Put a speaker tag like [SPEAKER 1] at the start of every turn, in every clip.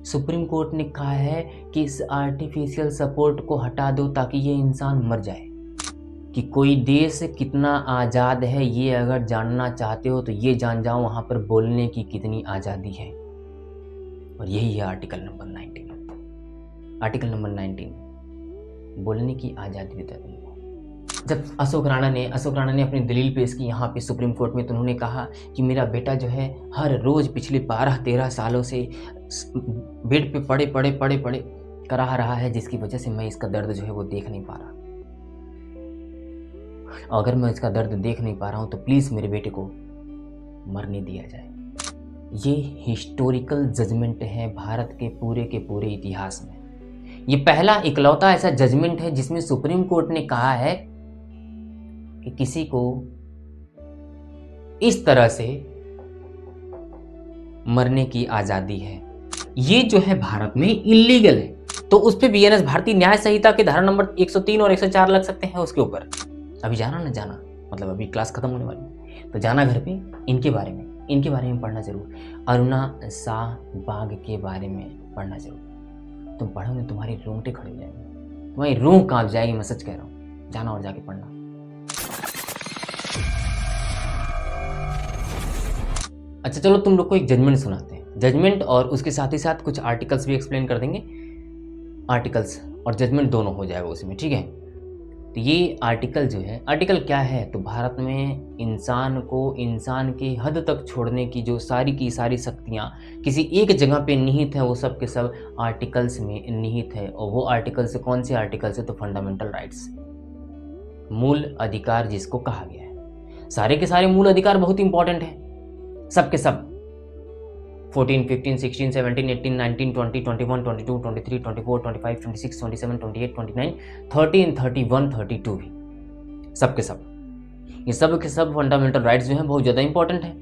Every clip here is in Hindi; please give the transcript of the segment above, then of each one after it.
[SPEAKER 1] सुप्रीम कोर्ट ने कहा है कि इस आर्टिफिशियल सपोर्ट को हटा दो ताकि ये इंसान मर जाए। कि कोई देश कितना आज़ाद है ये अगर जानना चाहते हो तो ये जान जाओ वहाँ पर बोलने की कितनी आज़ादी है। और यही है आर्टिकल नंबर 19। आर्टिकल नंबर 19 बोलने की आज़ादी देता है तुमको। जब अशोक राणा ने अपनी दलील पेश की यहाँ पे सुप्रीम कोर्ट में, तो उन्होंने कहा कि मेरा बेटा जो है हर रोज़ पिछले 12-13 सालों से बेड पे पड़े करा रहा है, जिसकी वजह से मैं इसका दर्द जो है वो देख नहीं पा रहा। अगर मैं इसका दर्द देख नहीं पा रहा हूँ तो प्लीज़ मेरे बेटे को मरने दिया जाए। ये हिस्टोरिकल जजमेंट है भारत के पूरे इतिहास में। ये पहला इकलौता ऐसा जजमेंट है जिसमें सुप्रीम कोर्ट ने कहा है कि किसी को इस तरह से मरने की आज़ादी है। ये जो है भारत में इलीगल है, तो उस पर बीएनएस भारतीय न्याय संहिता के धारा नंबर 103 और 104 लग सकते हैं उसके ऊपर। अभी जाना ना जाना, मतलब अभी क्लास खत्म होने वाली है तो जाना घर पे, इनके बारे में पढ़ना जरूर। अरुणा शाह बाग के बारे में पढ़ना जरूर। तुम पढ़ोगे तुम्हारी रोंगटे खड़े हो जाएंगे, तुम्हारी रूह कांप जाएगी, मैं सच कह रहा हूँ। जाना और जाके पढ़ना। अच्छा चलो तुम लोग को एक जजमेंट सुनाते हैं, जजमेंट और उसके साथ ही साथ कुछ आर्टिकल्स भी एक्सप्लेन कर देंगे। आर्टिकल्स और जजमेंट दोनों हो जाएगा उसमें, ठीक है। तो ये आर्टिकल जो है, आर्टिकल क्या है, तो भारत में इंसान को इंसान की हद तक छोड़ने की जो सारी की सारी शक्तियाँ किसी एक जगह पे निहित है, वो सब के सब आर्टिकल्स में निहित है। और वो आर्टिकल्स कौन से आर्टिकल्स है, तो फंडामेंटल राइट्स, मूल अधिकार जिसको कहा गया है। सारे के सारे मूल अधिकार बहुत इंपॉर्टेंट है, सब के सब। 14, 15, 16, 17, 18, 19, 20, 21, 22, 23, 24, 25, 26, 27, 28, 29, 30, 31, 32 भी सब के सब। ये सब के सब फंडामेंटल राइट्स जो हैं बहुत ज़्यादा इंपॉर्टेंट है।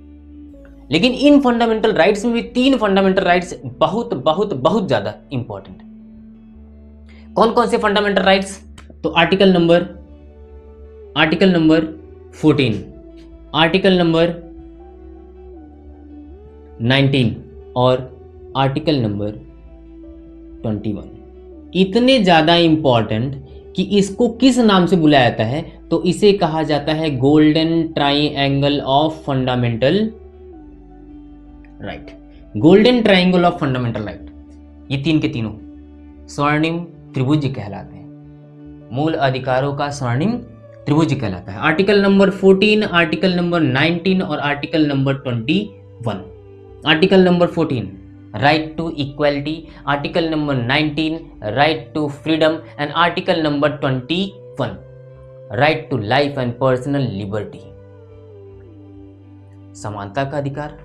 [SPEAKER 1] लेकिन इन फंडामेंटल राइट्स में भी 3 फंडामेंटल राइट्स बहुत बहुत बहुत ज़्यादा इंपॉर्टेंट है। कौन कौन से फंडामेंटल राइट्स, तो आर्टिकल नंबर 14, आर्टिकल नंबर 19 और आर्टिकल नंबर 21 इतने ज़्यादा इंपॉर्टेंट कि इसको किस नाम से बुलाया जाता है, तो इसे कहा जाता है golden triangle of fundamental right. Golden triangle of fundamental right, ये 3 के तीनों स्वर्णिम त्रिभुज कहलाते हैं। मूल अधिकारों का स्वर्णिम त्रिभुज कहलाता है। आर्टिकल नंबर 14, आर्टिकल नंबर 19 और article number 21। Article number 14 right to equality, article number 19 right to freedom and article number 21 right to life and personal liberty. समानता का अधिकार,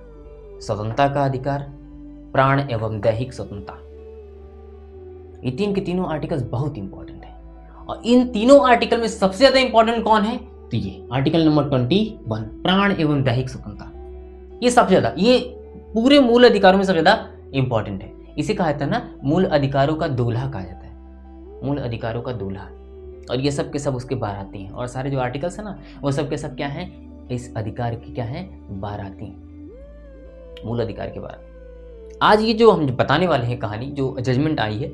[SPEAKER 1] स्वतंत्रता का अधिकार, प्राण एवं दैहिक स्वतंत्रता। ये 3 के तीनों आर्टिकल्स बहुत इंपॉर्टेंट है। और इन तीनों आर्टिकल में सबसे ज्यादा इंपॉर्टेंट कौन है, तो ये आर्टिकल नंबर 21 प्राण एवं दैहिक स्वतंत्रता। ये सबसे ज्यादा, ये पूरे मूल अधिकारों में सबसे ज्यादा इंपॉर्टेंट है। इसे कहा जाता है ना, मूल अधिकारों का दूल्हा कहा जाता है, मूल अधिकारों का दूल्हा। और ये सब के सब उसके बाराती हैं। और सारे जो आर्टिकल्स है ना, वो सब के सब क्या हैं, इस अधिकार की क्या है, बाराती, मूल अधिकार के बाराती। आज ये जो हम बताने वाले हैं कहानी, जो जजमेंट आई है,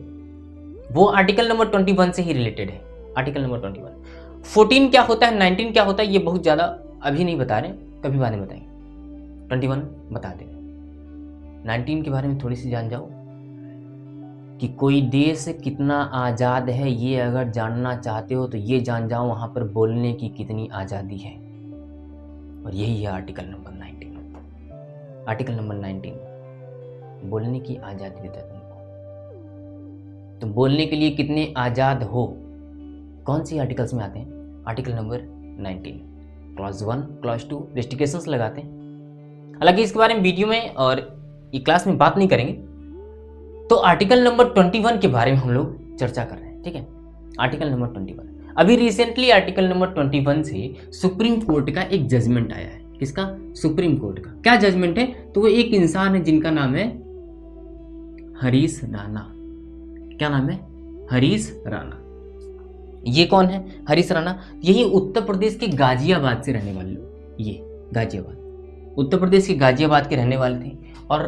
[SPEAKER 1] वो आर्टिकल नंबर 21 से ही रिलेटेड है। Article number 21। 14 क्या होता है, 19 क्या होता है, ये बहुत ज़्यादा अभी नहीं बता रहे, कभी बाद में बताएंगे। 21 बता दें। 19 के बारे में थोड़ी सी जान जाओ कि कोई देश कितना आज़ाद है ये अगर जानना चाहते हो तो ये जान जाओ वहाँ पर बोलने की कितनी आज़ादी है। और यही है आर्टिकल नंबर 19। आर्टिकल नंबर 19 बोलने की आज़ादी देता है तुमको। तुम बोलने के लिए कितने आज़ाद हो, कौन सी आर्टिकल्स में आते हैं, article number 19 clause 1 clause 2 restrictions लगाते हैं। हालांकि इसके बारे में वीडियो में और ये क्लास में बात नहीं करेंगे, तो आर्टिकल नंबर 21 के बारे में हम लोग चर्चा कर रहे हैं, ठीक है। आर्टिकल नंबर 21 अभी रिसेंटली आर्टिकल नंबर 21 से सुप्रीम कोर्ट का एक जजमेंट आया है। किसका, सुप्रीम कोर्ट का। क्या जजमेंट है, तो वो एक इंसान है जिनका नाम है हरीश राणा। क्या नाम है, हरीश राणा। ये कौन है, हरीश राणा, यही उत्तर प्रदेश के गाजियाबाद से रहने वाले लोग। ये गाजियाबाद, उत्तर प्रदेश के गाजियाबाद के रहने वाले थे। और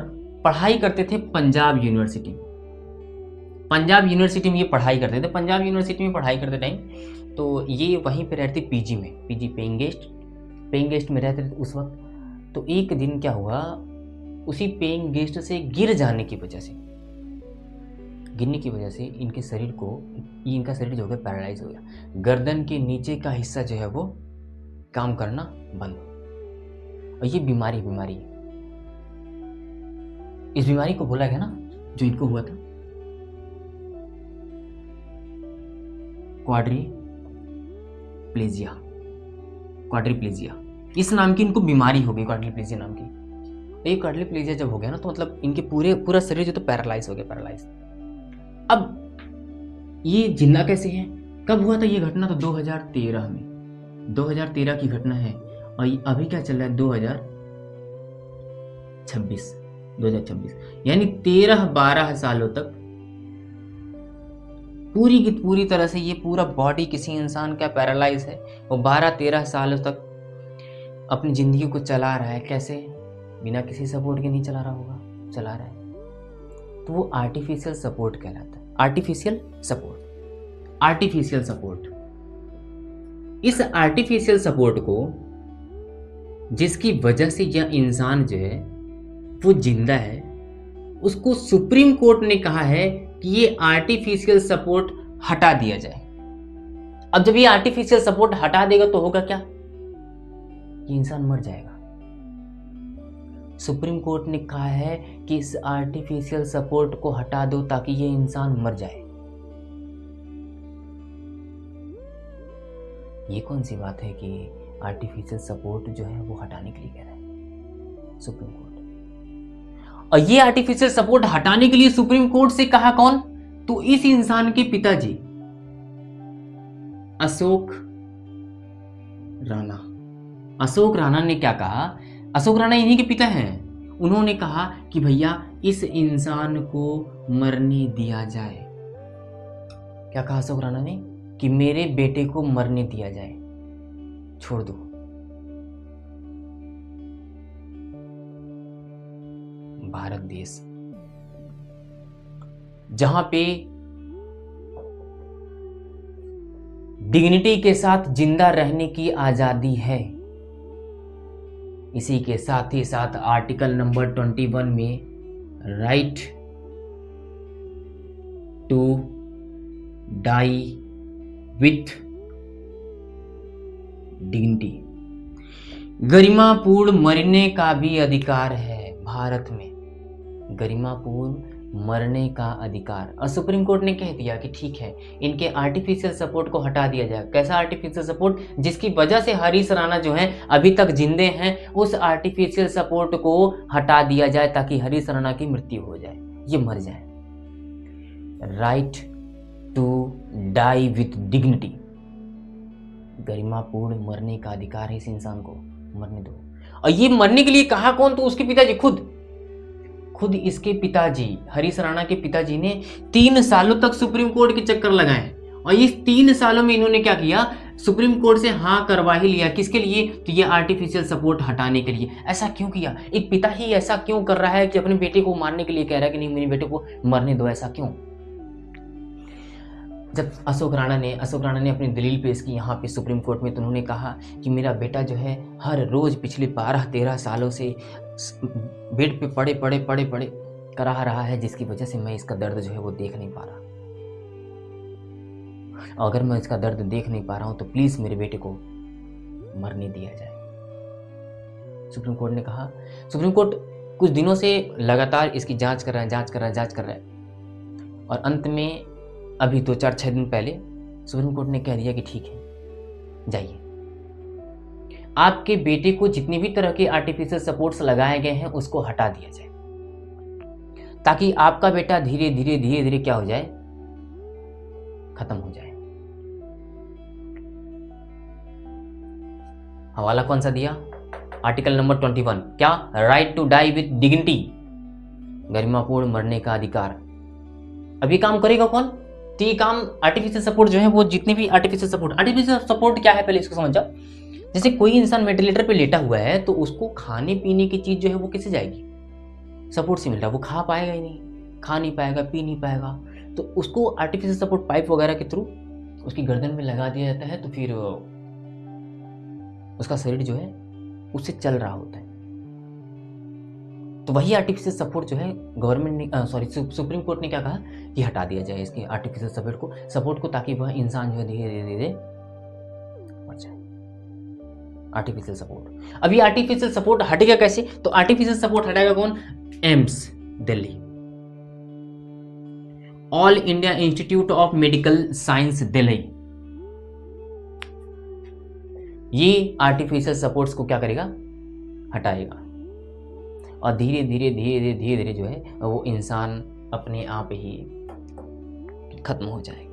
[SPEAKER 1] पढ़ाई करते थे पंजाब यूनिवर्सिटी में। पंजाब यूनिवर्सिटी में ये पढ़ाई करते थे। पंजाब यूनिवर्सिटी में पढ़ाई करते टाइम तो ये वहीं पे रहते पीजी में, पीजी पेइंग गेस्ट में रहते थे उस वक्त। तो एक दिन क्या हुआ, उसी पेइंग गेस्ट से गिरने की वजह से इनके शरीर को, इनका शरीर जो है पैरालाइज हो गया। गर्दन के नीचे का हिस्सा जो है वो काम करना बंद। और ये बीमारी है। इस बीमारी को बोला गया ना, जो इनको हुआ था, क्वाड्रीप्लेजिया। इस नाम की इनको बीमारी हो गई, क्वाड्रीप्लेजिया नाम की। ये क्वाड्रीप्लेजिया जब हो गया ना, तो मतलब इनके पूरा शरीर जो तो पैरालाइज हो गया। अब ये जिंदा कैसे हैं? कब हुआ था ये घटना? तो 2013 में, 2013 की घटना है। और अभी क्या चल रहा है? 2026, यानी 13-12 सालों तक पूरी की पूरी तरह से ये पूरा बॉडी किसी इंसान का पैरालाइज है। वो 12-13 सालों तक अपनी जिंदगी को चला रहा है। कैसे? बिना किसी सपोर्ट के नहीं चला रहा होगा, चला रहा है। तो वो आर्टिफिशियल सपोर्ट कहलाता है। Artificial support. इस आर्टिफिशियल सपोर्ट को, जिसकी वजह से यह इंसान जो है वो जिंदा है, उसको सुप्रीम कोर्ट ने कहा है कि ये आर्टिफिशियल सपोर्ट हटा दिया जाए। अब जब ये आर्टिफिशियल सपोर्ट हटा देगा तो होगा क्या? ये इंसान मर जाएगा। सुप्रीम कोर्ट ने कहा है कि इस आर्टिफिशियल सपोर्ट को हटा दो ताकि ये इंसान मर जाए। ये कौन सी बात है कि आर्टिफिशियल सपोर्ट जो है वो हटाने के लिए कह रहा है सुप्रीम कोर्ट। और ये आर्टिफिशियल सपोर्ट हटाने के लिए सुप्रीम कोर्ट से कहा कौन? तो इस इंसान के पिताजी अशोक राणा ने क्या कहा? अशोक राणा इन्हीं के पिता हैं। उन्होंने कहा कि भैया इस इंसान को मरने दिया जाए। क्या कहा अशोक राणा ने? कि मेरे बेटे को मरने दिया जाए, छोड़ दो। भारत देश जहां पे डिग्निटी के साथ जिंदा रहने की आजादी है, इसी के साथ ही साथ आर्टिकल नंबर 21 में right to die with dignity, गरिमापूर्ण मरने का भी अधिकार है भारत में। गरिमापूर्ण मरने का अधिकार। और सुप्रीम कोर्ट ने कह दिया कि ठीक है, इनके आर्टिफिशियल सपोर्ट को हटा दिया जाए। कैसा आर्टिफिशियल सपोर्ट? जिसकी वजह से हरीश राणा जो हैं अभी तक जिंदे हैं, उस आर्टिफिशियल सपोर्ट को हटा दिया जाए ताकि हरीश राणा की मृत्यु हो जाए, ये मर जाए। Right to die with dignity, गरिमापूर्ण मरने का अधिकार है इस इंसान को, मरने दो। और ये मरने के लिए कहा कौन? तो उसके पिताजी खुद इसके पिताजी, हरीश राणा के पिताजी ने 3 सालों तक सुप्रीम कोर्ट के चक्कर लगाए। और इस 3 सालों में इन्होंने क्या किया? सुप्रीम कोर्ट से हाँ करवा ही लिया। किसके लिए? तो ये आर्टिफिशियल सपोर्ट हटाने के लिए। ऐसा क्यों किया? एक पिता ही ऐसा क्यों कर रहा है कि अपने बेटे को मारने के लिए कह रहा है कि नहीं, मेरे बेटे को मरने दो? ऐसा क्यों? जब अशोक राणा ने अपनी दलील पेश की यहाँ पे सुप्रीम कोर्ट में, तो उन्होंने कहा कि मेरा बेटा जो है हर रोज पिछले 12-13 सालों से बेड पे पड़े करा रहा है, जिसकी वजह से मैं इसका दर्द जो है वो देख नहीं पा रहा। अगर मैं इसका दर्द देख नहीं पा रहा हूं तो प्लीज मेरे बेटे को मरने दिया जाए। सुप्रीम कोर्ट ने कहा। सुप्रीम कोर्ट कुछ दिनों से लगातार इसकी जांच कर रहा है। और अंत में अभी 2-4-6 दिन पहले सुप्रीम कोर्ट ने कह दिया कि ठीक है, जाइए, आपके बेटे को जितनी भी तरह के आर्टिफिशियल सपोर्ट्स लगाए गए हैं उसको हटा दिया जाए, ताकि आपका बेटा धीरे धीरे क्या हो जाए? खत्म हो जाए। हवाला कौन सा दिया? Article number 21। क्या? Right to die with dignity, गरिमापूर्ण मरने का अधिकार। अभी काम करेगा कौन? तो ये काम आर्टिफिशियल सपोर्ट जो है वो, जितने भी आर्टिफिशियल सपोर्ट क्या है पहले इसको समझ जाओ। जैसे कोई इंसान वेंटिलेटर पे लेटा हुआ है तो उसको खाने पीने की चीज जो है वो किससे जाएगी? सपोर्ट से मिल रहा है, वो खा पाएगा ही नहीं, खा नहीं पाएगा, पी नहीं पाएगा, तो उसको आर्टिफिशियल सपोर्ट पाइप वगैरह के थ्रू उसकी गर्दन में लगा दिया जाता है, तो फिर उसका शरीर जो है उससे चल रहा होता है। तो वही आर्टिफिशियल सपोर्ट जो है गवर्नमेंट ने सुप्रीम कोर्ट ने क्या कहा कि हटा दिया जाए इसके आर्टिफिशियल सपोर्ट को ताकि वह इंसान जो है धीरे धीरे मर जाए। आर्टिफिशियल सपोर्ट, अभी आर्टिफिशियल सपोर्ट हटेगा कैसे? तो आर्टिफिशियल सपोर्ट हटाएगा कौन? AIIMS Delhi, all India institute of medical science Delhi. ये आर्टिफिशियल सपोर्ट्स को क्या करेगा? हटाएगा, और धीरे धीरे जो है वो इंसान अपने आप ही खत्म हो जाएगा।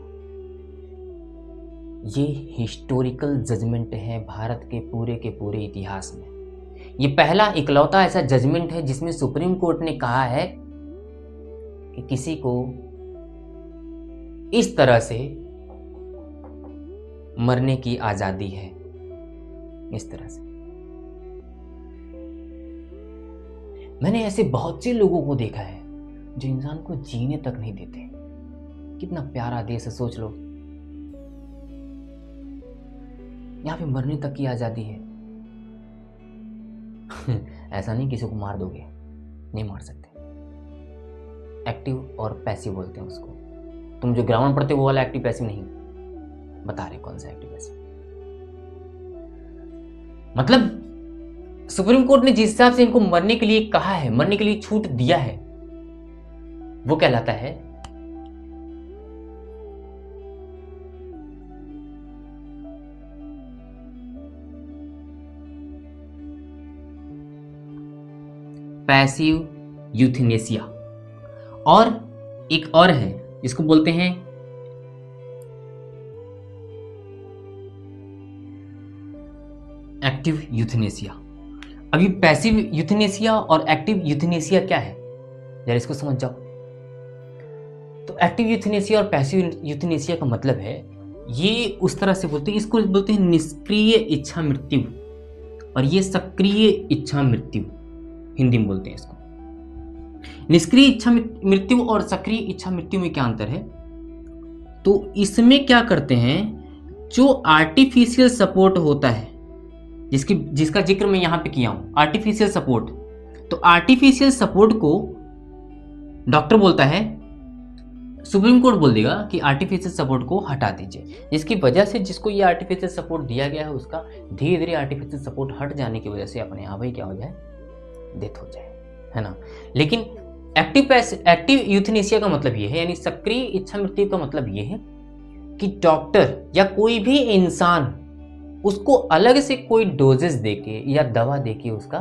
[SPEAKER 1] ये हिस्टोरिकल जजमेंट है भारत के पूरे इतिहास में। ये पहला इकलौता ऐसा जजमेंट है जिसमें सुप्रीम कोर्ट ने कहा है कि किसी को इस तरह से मरने की आजादी है, इस तरह से। मैंने ऐसे बहुत से लोगों को देखा है जो इंसान को जीने तक नहीं देते। कितना प्यारा देश है, सोच लो, यहां पे मरने तक की आजादी है। ऐसा नहीं किसी को मार दोगे, नहीं मार सकते। एक्टिव और पैसिव बोलते हैं उसको। तुम जो ग्रामर पढ़ते हो वो वाला एक्टिव पैसिव नहीं, बता रहे कौन सा एक्टिव पैसिव। मतलब सुप्रीम कोर्ट ने जिस हिसाब से इनको मरने के लिए कहा है, मरने के लिए छूट दिया है, वो कहलाता है पैसिव यूथनेसिया। और एक और है जिसको बोलते हैं एक्टिव यूथनेसिया। अभी पैसिव यूथनेसिया और एक्टिव यूथनेसिया क्या है, जरा इसको समझ जाओ। तो एक्टिव यूथनेसिया और पैसिव यूथनेसिया का मतलब है, ये उस तरह से बोलते हैं, इसको बोलते हैं निष्क्रिय इच्छा मृत्यु, और ये सक्रिय इच्छा मृत्यु, हिंदी में बोलते हैं इसको। निष्क्रिय इच्छा मृत्यु और सक्रिय इच्छा मृत्यु में क्या अंतर है? तो इसमें क्या करते हैं, जो आर्टिफिशियल सपोर्ट होता है, जिसका जिक्र मैं यहां पे किया हूं, आर्टिफिशियल सपोर्ट। तो आर्टिफिशियल सपोर्ट को डॉक्टर बोलता है, सुप्रीम कोर्ट बोल देगा कि आर्टिफिशियल सपोर्ट को हटा दीजिए, जिसकी वजह से जिसको ये आर्टिफिशियल सपोर्ट दिया गया है उसका धीरे धीरे आर्टिफिशियल सपोर्ट हट जाने की वजह से अपने आप ही क्या हो जाए, डेथ हो जाए, है ना। लेकिन एक्टिव यूथनेसिया का मतलब ये है, यानी सक्रिय इच्छा मृत्यु का मतलब ये है कि डॉक्टर या कोई भी इंसान उसको अलग से कोई डोजेस देके या दवा देके उसका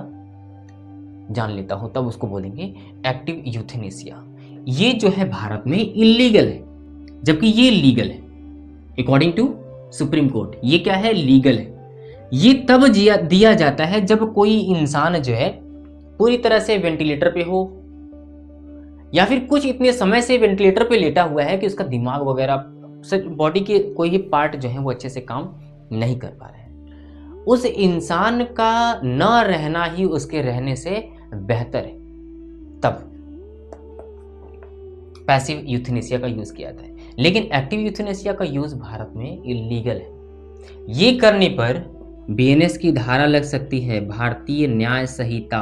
[SPEAKER 1] जान लेता हो, तब उसको बोलेंगे एक्टिव यूथनेसिया। ये जो है भारत में इलीगल है, जबकि ये लीगल है अकॉर्डिंग टू सुप्रीम कोर्ट। ये क्या है? लीगल है। ये तब दिया जाता है जब कोई इंसान जो है पूरी तरह से वेंटिलेटर पे हो, या फिर कुछ इतने समय से वेंटिलेटर पे लेटा हुआ है कि उसका दिमाग वगैरह बॉडी के कोई भी पार्ट जो है वो अच्छे से काम नहीं कर पा रहे हैं। उस इंसान का न रहना ही उसके रहने से बेहतर है, तब पैसिव यूथनेसिया का यूज किया जाता है। लेकिन एक्टिव यूथनेसिया का यूज भारत में इलीगल है। ये करने पर बीएनएस की धारा लग सकती है, भारतीय न्याय संहिता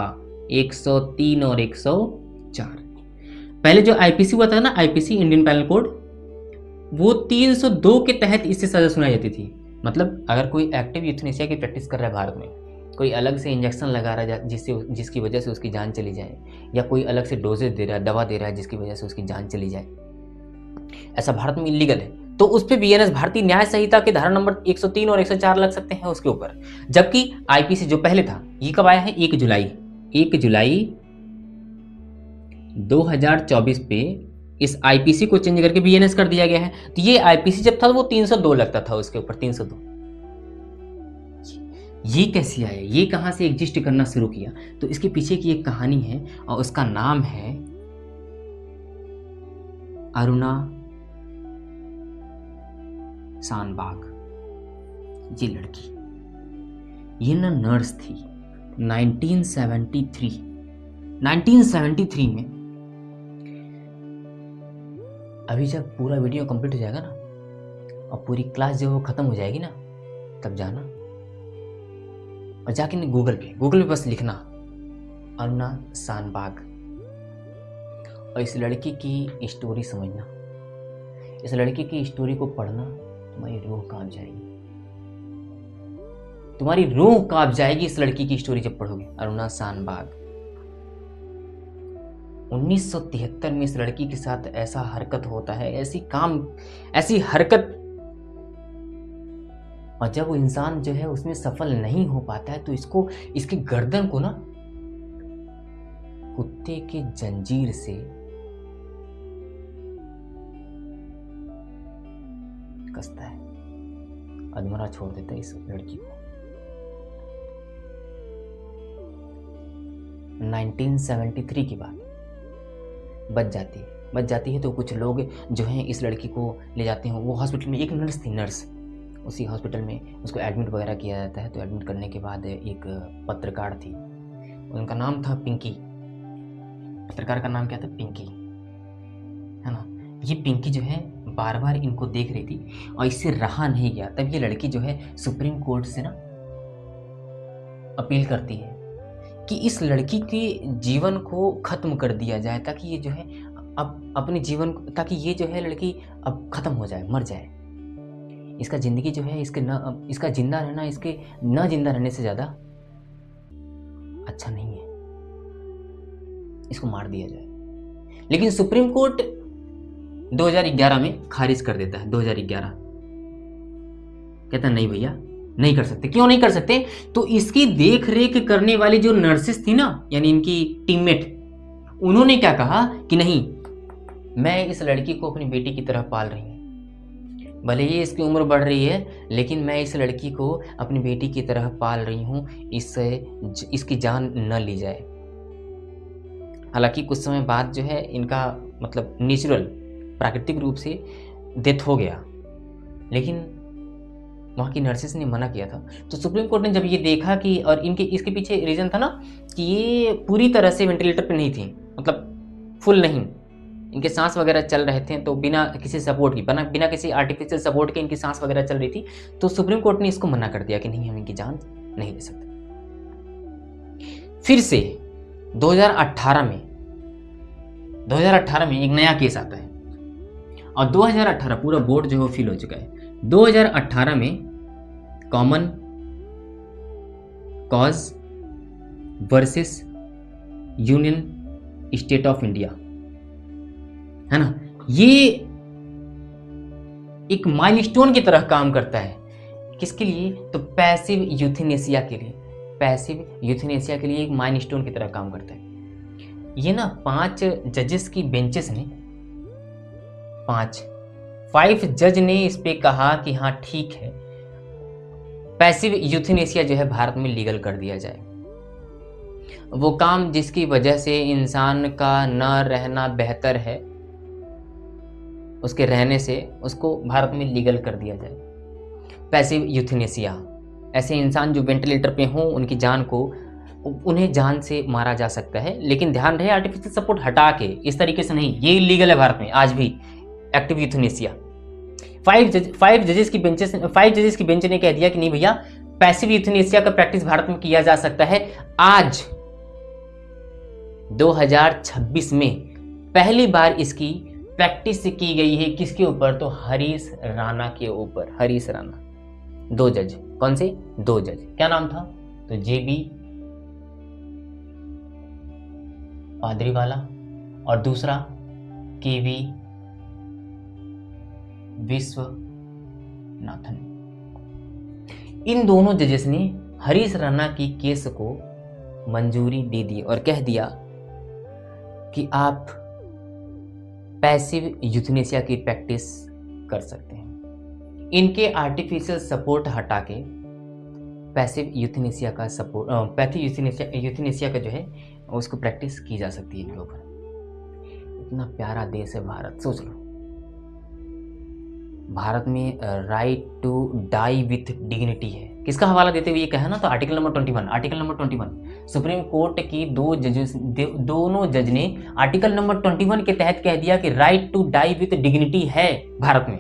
[SPEAKER 1] 103 और 104। पहले जो आईपीसी हुआ था ना, आईपीसी इंडियन पैनल कोड, वो 302 के तहत इससे सजा सुनाई जाती थी। मतलब अगर कोई एक्टिव यूथनेसिया की प्रैक्टिस कर रहा है भारत में, कोई अलग से इंजेक्शन लगा रहा है जिसकी वजह से उसकी जान चली जाए, या कोई अलग से डोजेज दे रहा है, दवा दे रहा है जिसकी वजह से उसकी जान चली जाए, ऐसा भारत में इलीगल है, तो उस पर बीएनएस भारतीय न्याय संहिता के धारा नंबर 103 और 104 लग सकते हैं उसके ऊपर। जबकि आईपीसी जो पहले था, ये कब आया है? 1 जुलाई 2024 पे इस आईपीसी को चेंज करके बीएनएस कर दिया गया है। तो ये आईपीसी जब था वो 302 लगता था, उसके ऊपर 302। ये कैसे आया, ये कहां से एग्जिस्ट करना शुरू किया? तो इसके पीछे की एक कहानी है और उसका नाम है अरुणा शानबाग। ये लड़की, ये ना नर्स थी। 1973 1973 में, अभी जब पूरा वीडियो कंप्लीट हो जाएगा ना और पूरी क्लास जब वो खत्म हो जाएगी ना, तब जाना और जाके गूगल पे बस लिखना अरुणा शानबाग और इस लड़की की स्टोरी समझना। इस लड़की की स्टोरी को पढ़ना, तुम्हारी रूह कांप जाएगी। तुम्हारी रूह कांप जाएगी इस लड़की की स्टोरी जब पढ़ोगे। अरुणा शानबाग 1973 में इस लड़की के साथ ऐसा हरकत होता है, ऐसी हरकत। और जब वो इंसान जो है उसमें सफल नहीं हो पाता है तो इसकी गर्दन को ना कुत्ते के जंजीर से कसता है, अधमरा छोड़ देता है इस लड़की को। 1973 की बात बच जाती है तो कुछ लोग जो हैं इस लड़की को ले जाते हैं। वो हॉस्पिटल में एक नर्स, उसी हॉस्पिटल में उसको एडमिट वगैरह किया जाता है। तो एडमिट करने के बाद एक पत्रकार थी, उनका नाम था पिंकी। पत्रकार का नाम क्या था? पिंकी, है ना। ये पिंकी जो है बार बार इनको देख रही थी और इससे रहा नहीं गया। तब ये लड़की जो है सुप्रीम कोर्ट से ना अपील करती है कि इस लड़की के जीवन को खत्म कर दिया जाए, ताकि ये जो है अब अपने जीवन, ताकि ये जो है लड़की अब खत्म हो जाए, मर जाए। इसका जिंदगी जो है इसका जिंदा रहना इसके न जिंदा रहने से ज्यादा अच्छा नहीं है, इसको मार दिया जाए। लेकिन सुप्रीम कोर्ट 2011 में खारिज कर देता है। 2011 कहता नहीं भैया, नहीं कर सकते। क्यों नहीं कर सकते? तो इसकी देख रेख करने वाली जो नर्सेस थी ना, यानी इनकी टीममेट, उन्होंने क्या कहा कि नहीं, मैं इस लड़की को अपनी बेटी की तरह पाल रही हूँ, भले ही इसकी उम्र बढ़ रही है लेकिन मैं इस लड़की को अपनी बेटी की तरह पाल रही हूँ, इसकी जान न ली जाए। हालांकि कुछ समय बाद जो है इनका मतलब नेचुरल प्राकृतिक रूप से डेथ हो गया, लेकिन वहाँ की नर्सेस ने मना किया था। तो सुप्रीम कोर्ट ने जब ये देखा कि, और इसके पीछे रीज़न था ना कि ये पूरी तरह से वेंटिलेटर पे नहीं थी, मतलब फुल नहीं, इनके सांस वगैरह चल रहे थे, तो बिना किसी सपोर्ट की, बिना किसी आर्टिफिशियल सपोर्ट के इनकी सांस वगैरह चल रही थी। तो सुप्रीम कोर्ट ने इसको मना कर दिया कि नहीं, हम इनकी जान नहीं ले सकते। फिर से 2018 में एक नया केस आता है और 2018 पूरा बोर्ड जो है फिल हो चुका है। 2018 में common cause versus union state of India, है ना। ये एक माइलस्टोन की तरह काम करता है। किसके लिए? तो पैसिव यूथेनेसिया के लिए। पैसिव यूथेनेसिया के लिए एक माइलस्टोन की तरह काम करता है। ये ना 5 जजेस की बेंचेस ने 5 जज ने इस पे कहा कि हाँ ठीक है, पैसिव यूथेनेसिया जो है भारत में लीगल कर दिया जाए। वो काम जिसकी वजह से इंसान का न रहना बेहतर है, उसके रहने से उसको भारत में लीगल कर दिया जाए। पैसिव यूथेनेसिया, ऐसे इंसान जो वेंटिलेटर पे हों उनकी जान को, उन्हें जान से मारा जा सकता है, लेकिन ध्यान रहे आर्टिफिशियल सपोर्ट हटा के, इस तरीके से नहीं। ये इलीगल है भारत में आज भी, एक्टिव यूथेनेसिया। 5 जजेस की बेंच ने कह दिया कि नहीं भैया, पैसिव यूथेनेसिया का प्रैक्टिस भारत में किया जा सकता है। आज 2026 में पहली बार इसकी प्रैक्टिस की गई है। किसके ऊपर? तो हरीश राणा के ऊपर। हरीश राणा, 2 जज। कौन से? 2 जज। क्या नाम था? तो JB पादरीवाला और दूसरा KV विश्वनाथन। इन दोनों जजेस ने हरीश राणा की केस को मंजूरी दे दी और कह दिया कि आप पैसिव यूथेनेसिया की प्रैक्टिस कर सकते हैं। इनके आर्टिफिशियल सपोर्ट हटा के पैसिव यूथेनेसिया का सपोर्ट, पैसिव यूथेनेसिया का जो है उसको प्रैक्टिस की जा सकती है इनके ऊपर। इतना प्यारा देश है भारत। सोच लो, भारत में right to die with dignity है। किसका हवाला देते हुए ये कहा ना, तो article number 21, article number 21 supreme court की दोनों जज ने आर्टिकल नंबर 21 के तहत कह दिया कि right to die with dignity है भारत में।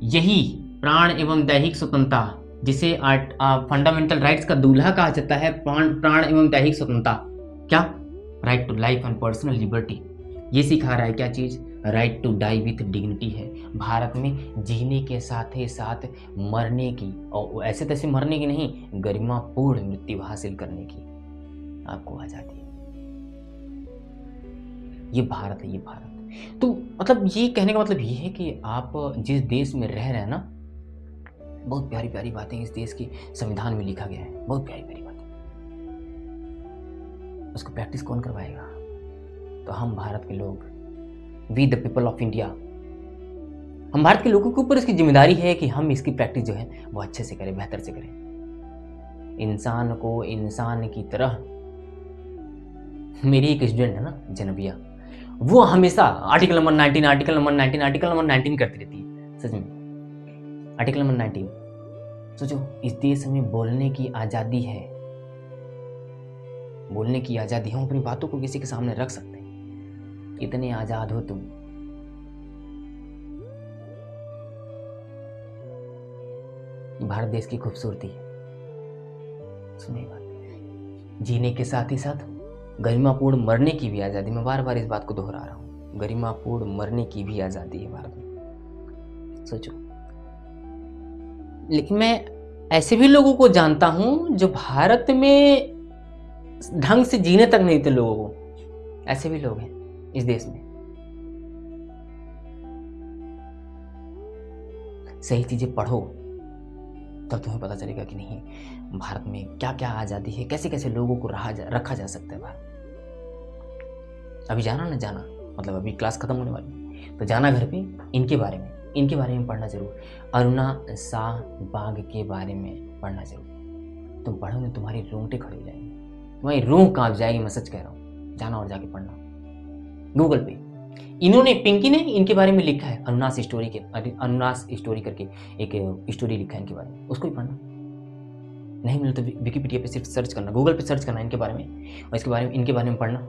[SPEAKER 1] यही प्राण एवं दैहिक स्वतंत्रता, जिसे फंडामेंटल राइट्स का दूल्हा कहा जाता है, प्राण एवं दैहिक स्वतंत्रता, क्या right to life and personal liberty, ये सिखा रहा है क्या चीज, right to die with dignity है। भारत में जीने के साथ ही साथ मरने की, और ऐसे तैसे मरने की नहीं, गरिमापूर्ण मृत्यु हासिल करने की आपको आजादी है। ये भारत है, ये भारत। तो मतलब ये कहने का मतलब ये है कि आप जिस देश में रह रहे हैं ना, बहुत प्यारी प्यारी बातें इस देश के संविधान में लिखा गया है, बहुत प्यारी प्यारी बातें। उसको प्रैक्टिस कौन करवाएगा? तो हम भारत के लोग, we the people of India, हम भारत के लोगों के ऊपर इसकी जिम्मेदारी है कि हम इसकी प्रैक्टिस जो है वो अच्छे से करें, बेहतर से करें। इंसान को इंसान की तरह, मेरी एक स्टूडेंट है ना जनबिया, वो हमेशा article number 19, article number 19, article number 19 करती रहती है। सच में आर्टिकल नंबर 19, सोचो इस देश में बोलने की आजादी है, बोलने की आजादी है, हम अपनी बातों को किसी के सामने रख सकते हैं। कितने आजाद हो तुम। भारत देश की खूबसूरती है, सुनिए बात, जीने के साथ ही साथ गरिमापूर्ण मरने की भी आजादी। मैं बार बार इस बात को दोहरा रहा हूं, गरिमापूर्ण मरने की भी आजादी है भारत में, सोचो। लेकिन मैं ऐसे भी लोगों को जानता हूं जो भारत में ढंग से जीने तक नहीं थे लोगों को, ऐसे भी लोग हैं इस देश में। सही चीजें पढ़ो तब तुम्हें पता चलेगा कि नहीं, भारत में क्या क्या आजादी है, कैसे कैसे लोगों को रखा जा सकता है भारत। अभी जाना ना, जाना मतलब अभी क्लास खत्म होने वाली, तो जाना घर पे, इनके बारे में पढ़ना जरूर। अरुणा शाह बाग के बारे में पढ़ना जरूर। तुम पढ़ोगे तुम्हारी रोंगटे खड़े हो जाएंगे, तुम्हारी रूह कांप जाएगी, मैं सच कह रहा हूँ। जाना और जाके पढ़ना गूगल पे। इन्होंने, पिंकी ने इनके बारे में लिखा है, अनुनास स्टोरी करके एक स्टोरी लिखा है इनके बारे में, उसको भी पढ़ना। नहीं मिले तो विकिपीडिया पे सिर्फ सर्च करना, गूगल पे सर्च करना इनके बारे में, और इसके बारे में, इनके बारे में पढ़ना।